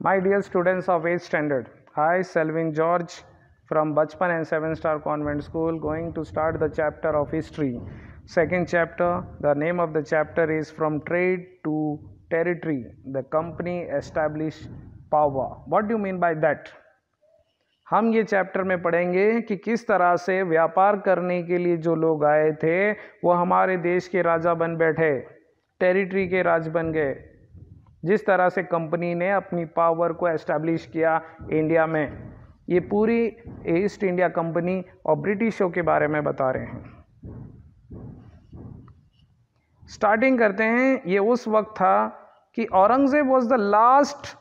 My dear students of 8th standard, I, Selvin George from Bachpan and 7-star convent school, going to start the chapter of history. Second chapter, the name of the chapter is From Trade to Territory, the company established power. What do you mean by that? हम ये chapter में पढ़ेंगे कि किस तरह से व्यापार करने के लिए जो लोग आए थे वो हमारे देश के राजा बन बैठे, टेरिटरी के राज बन गए। जिस तरह से कंपनी ने अपनी पावर को एस्टैब्लिश किया इंडिया में, ये पूरी ईस्ट इंडिया कंपनी और ब्रिटिशों के बारे में बता रहे हैं। स्टार्टिंग करते हैं। ये उस वक्त था कि Aurangzeb was the last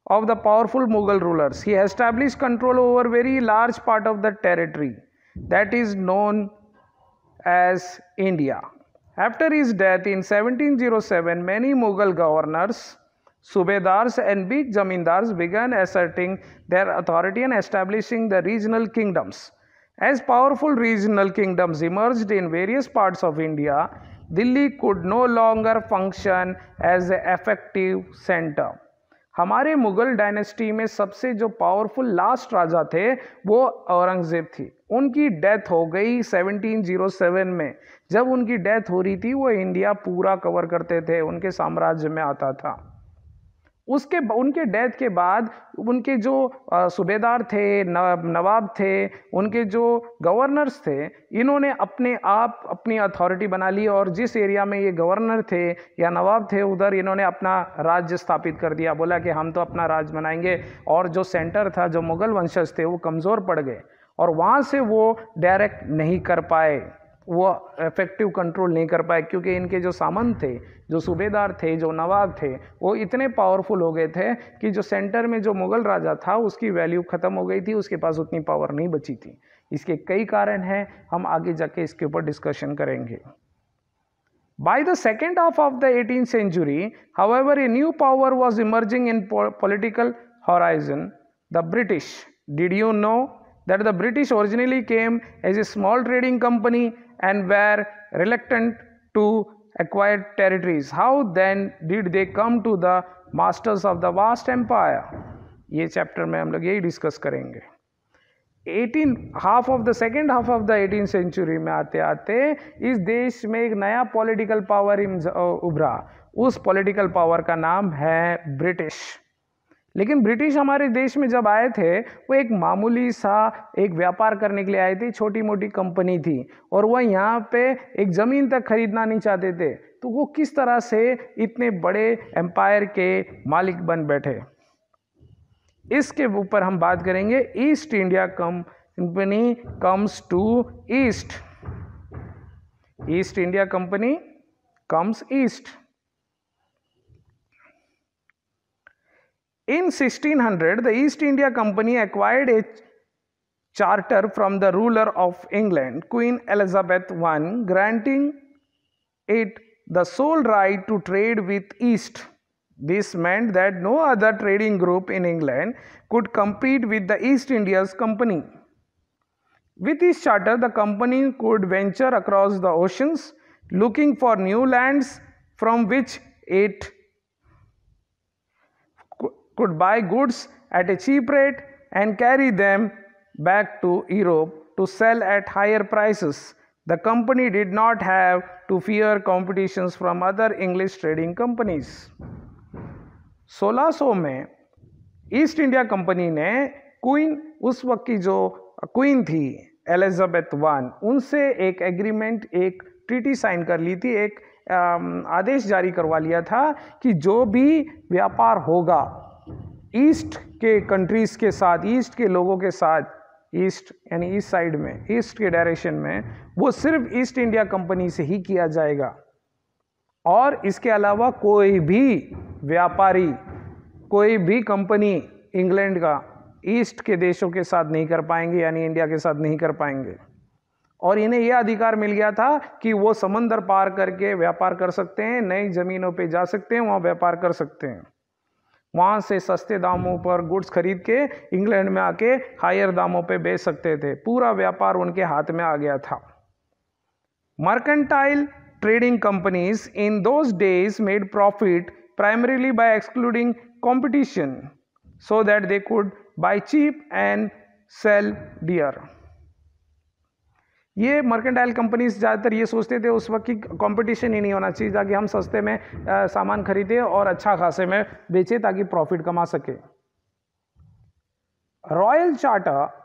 of the powerful Mughal rulers. He established control over very large part of the territory that is known as India. After his death in 1707, many Mughal governors, Subedars and big Zamindars began asserting their authority and establishing the regional kingdoms. As powerful regional kingdoms emerged in various parts of India, Delhi could no longer function as an effective center. हमारे Mughal dynasty में सबसे जो powerful last राजा थे वो औरंगजेब थी। उनकी death हो गई 1707 में। जब उनकी डेथ हो रही थी वो इंडिया पूरा कवर करते थे, उनके साम्राज्य में आता था। उनके डेथ के बाद उनके जो सूबेदार थे, नवाब थे, उनके जो गवर्नर्स थे, इन्होंने अपने आप अपनी अथॉरिटी बना ली और जिस एरिया में ये गवर्नर थे या नवाब थे उधर इन्होंने अपना राज्य स्थापित कर दिया। बोला कि हम तो अपना राज्य बनाएंगे। और जो सेंटर था, जो मुगल वंशज थे, वो कमज़ोर पड़ गए और वहाँ से वो डायरेक्ट नहीं कर पाए, वो इफेक्टिव कंट्रोल नहीं कर पाए, क्योंकि इनके जो सामंत थे, जो सूबेदार थे, जो नवाब थे, वो इतने पावरफुल हो गए थे कि जो सेंटर में जो मुगल राजा था उसकी वैल्यू ख़त्म हो गई थी, उसके पास उतनी पावर नहीं बची थी। इसके कई कारण हैं, हम आगे जाके इसके ऊपर डिस्कशन करेंगे। By the second half of the 18th century, however, a new power was emerging in political horizon, the British. Did you know that the British originally came as a small trading company and were reluctant to acquire territories? How then did they come to the masters of the vast empire? ये chapter में हम लोग यही discuss करेंगे। Second half of the 18th century में आते आते इस देश में एक नया पॉलिटिकल पावर उभरा। उस पॉलिटिकल पावर का नाम है ब्रिटिश। लेकिन ब्रिटिश हमारे देश में जब आए थे वो एक मामूली सा एक व्यापार करने के लिए आए थे, छोटी मोटी कंपनी थी और वह यहाँ पे एक ज़मीन तक खरीदना नहीं चाहते थे। तो वो किस तरह से इतने बड़े एम्पायर के मालिक बन बैठे, इसके ऊपर हम बात करेंगे। East India Company comes to East. East India Company comes East. In 1600, the East India Company acquired a charter from the ruler of England, Queen Elizabeth I, granting it the sole right to trade with East. This meant that no other trading group in England could compete with the East India's Company. With this charter, the company could venture across the oceans, looking for new lands from which it could buy goods at a cheap rate and carry them back to Europe to sell at higher prices. The company did not have to fear competitions from other English trading companies. 1600 में east India company ने queen, उस वक्त की जो queen थी Elizabeth one, उनसे एक agreement, एक ट्रीटी साइन कर ली थी, एक आदेश जारी करवा लिया था कि जो भी व्यापार होगा ईस्ट के कंट्रीज़ के साथ, ईस्ट के लोगों के साथ, ईस्ट यानी ईस्ट साइड में, ईस्ट के डायरेक्शन में, वो सिर्फ ईस्ट इंडिया कंपनी से ही किया जाएगा और इसके अलावा कोई भी व्यापारी, कोई भी कंपनी इंग्लैंड का ईस्ट के देशों के साथ नहीं कर पाएंगे, यानी इंडिया के साथ नहीं कर पाएंगे। और इन्हें यह अधिकार मिल गया था कि वो समंदर पार करके व्यापार कर सकते हैं, नई ज़मीनों पे जा सकते हैं, वहाँ व्यापार कर सकते हैं, वहाँ से सस्ते दामों पर गुड्स खरीद के इंग्लैंड में आके हायर दामों पे बेच सकते थे। पूरा व्यापार उनके हाथ में आ गया था। Mercantile trading companies in those days made profit primarily by excluding competition. so that they could buy cheap and sell dear. ये मर्केंटाइल कंपनीज ज़्यादातर ये सोचते थे उस वक्त की कंपटीशन ही नहीं होना चाहिए, ताकि हम सस्ते में सामान खरीदें और अच्छा खासे में बेचें ताकि प्रॉफिट कमा सके. Royal charter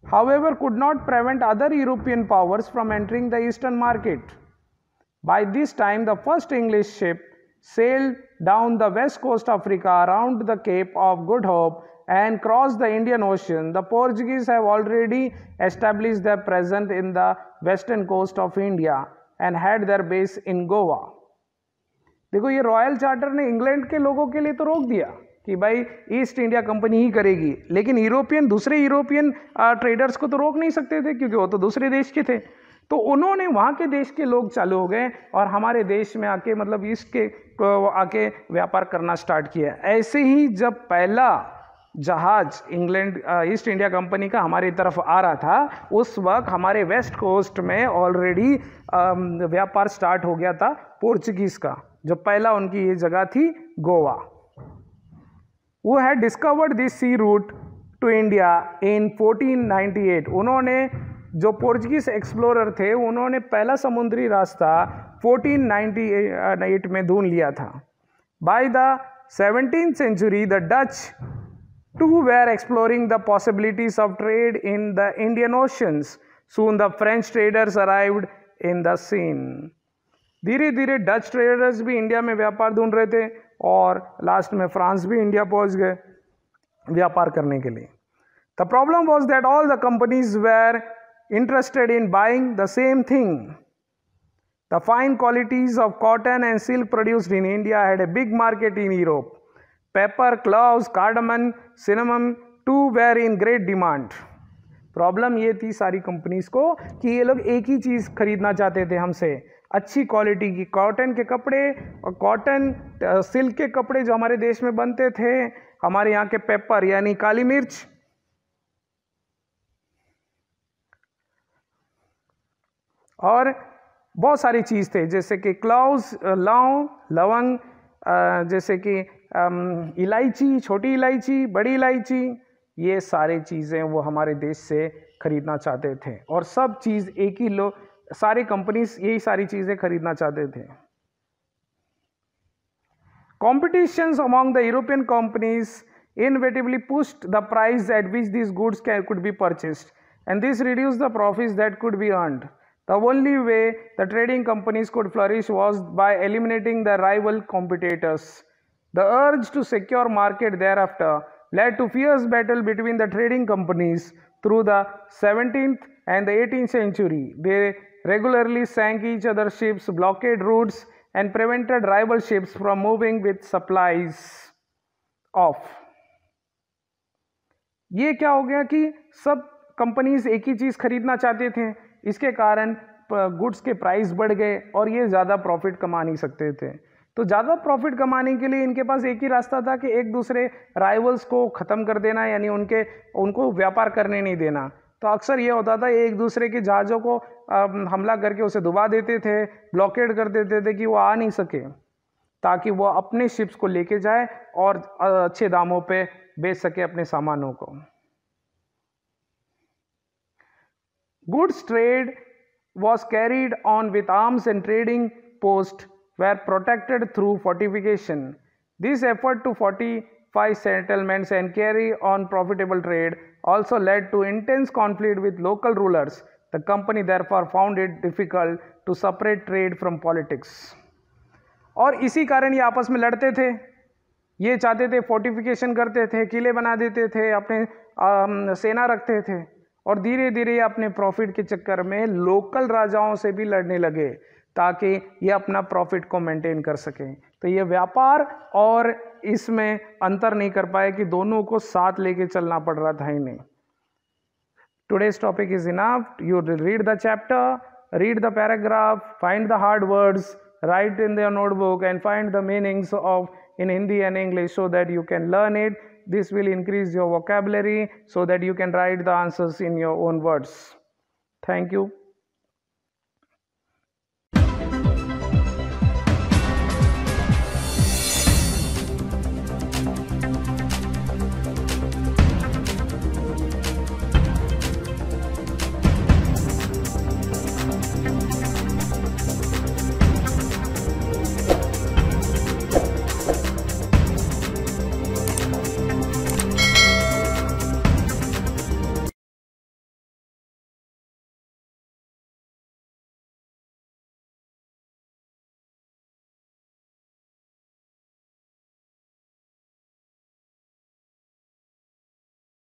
however could not prevent other European powers from entering the eastern market. By this time the first English ship sailed down the west coast of Africa around the Cape of Good Hope and crossed the Indian Ocean. The Portuguese have already established their presence in the western coast of India and had their base in Goa. देखो ये royal charter ने England के लोगों के लिए तो रोक दिया कि भाई ईस्ट इंडिया कंपनी ही करेगी, लेकिन दूसरे यूरोपियन ट्रेडर्स को तो रोक नहीं सकते थे क्योंकि वो तो दूसरे देश के थे. तो उन्होंने वहाँ के देश के लोग चालू हो गए और हमारे देश में आके मतलब ईस्ट के आके व्यापार करना स्टार्ट किया. ऐसे ही जब पहला जहाज ईस्ट इंडिया कंपनी का हमारी तरफ आ रहा था, उस वक्त हमारे वेस्ट कोस्ट में ऑलरेडी व्यापार स्टार्ट हो गया था पोर्चुगीज का. जो पहला उनकी ये जगह थी Goa. Who had discovered this sea route to India in 1498. उन्होंने जो पोर्चुगीज एक्सप्लोरर थे उन्होंने पहला समुद्री रास्ता 1498 में ढूंढ लिया था. By the 17th century, the Dutch too were exploring the possibilities of trade in the Indian Oceans. Soon the French traders arrived in the scene. धीरे धीरे डच ट्रेडर्स भी इंडिया में व्यापार ढूंढ रहे थे और लास्ट में फ्रांस भी इंडिया पहुंच गए व्यापार करने के लिए. The problem was that all the companies were interested in buying the same thing. The fine qualities of cotton and silk produced in India had a big market in Europe. Pepper, cloves, cardamom, cinnamon too were in great demand. Problem ये थी सारी companies को कि ये लोग एक ही चीज़ खरीदना चाहते थे हमसे, अच्छी क्वालिटी की कॉटन के कपड़े और कॉटन सिल्क के कपड़े जो हमारे देश में बनते थे, हमारे यहाँ के पेपर यानी काली मिर्च, और बहुत सारी चीज़ थे जैसे कि क्लोव्स, लौंग, लवंग, जैसे कि इलायची, छोटी इलायची, बड़ी इलायची, ये सारी चीज़ें वो हमारे देश से खरीदना चाहते थे. और सब चीज़ एक ही सारी कंपनीज यही सारी चीज़ें खरीदना चाहते थे. Competitions among the European companies inevitably pushed the price at which these goods could be purchased, and this reduced the profits that could be earned. The only way the trading companies could flourish was by eliminating the rival competitors. The urge to secure market thereafter led to fierce battle between the trading companies through the 17th and the 18th century. They regularly sank each other's ships, blockaded routes, and prevented rival ships from moving with supplies off. ये क्या हो गया कि सब companies एक ही चीज़ खरीदना चाहते थे, इसके कारण गुड्स के प्राइस बढ़ गए और ये ज़्यादा प्रॉफिट कमा नहीं सकते थे. तो ज़्यादा प्रॉफिट कमाने के लिए इनके पास एक ही रास्ता था कि एक दूसरे राइवल्स को ख़त्म कर देना, यानी उनको व्यापार करने नहीं देना. तो अक्सर ये होता था एक दूसरे के जहाज़ों को हमला करके उसे डुबा देते थे, ब्लॉकेड कर देते थे कि वो आ नहीं सके, ताकि वो अपने शिप्स को लेके जाए और अच्छे दामों पे बेच सके अपने सामानों को. Goods trade was carried on with arms and trading posts were protected through fortification. This effort to fortify settlements and carry on profitable trade also led to intense conflict with local rulers. The company therefore found it difficult to separate trade from politics. और इसी कारण ये आपस में लड़ते थे. ये चाहते थे, फोर्टिफिकेशन करते थे, किले बना देते थे, अपने सेना रखते थे, और धीरे धीरे अपने प्रॉफिट के चक्कर में लोकल राजाओं से भी लड़ने लगे ताकि ये अपना प्रॉफिट को मेंटेन कर सकें. तो ये व्यापार और इसमें अंतर नहीं कर पाए कि दोनों को साथ लेके चलना पड़ रहा था इन्हें. Today's topic is enough. You read the chapter, read the paragraph, find the hard words, write in your notebook and find the meanings of in Hindi and English so that you can learn it. This will increase your vocabulary so that you can write the answers in your own words. Thank you.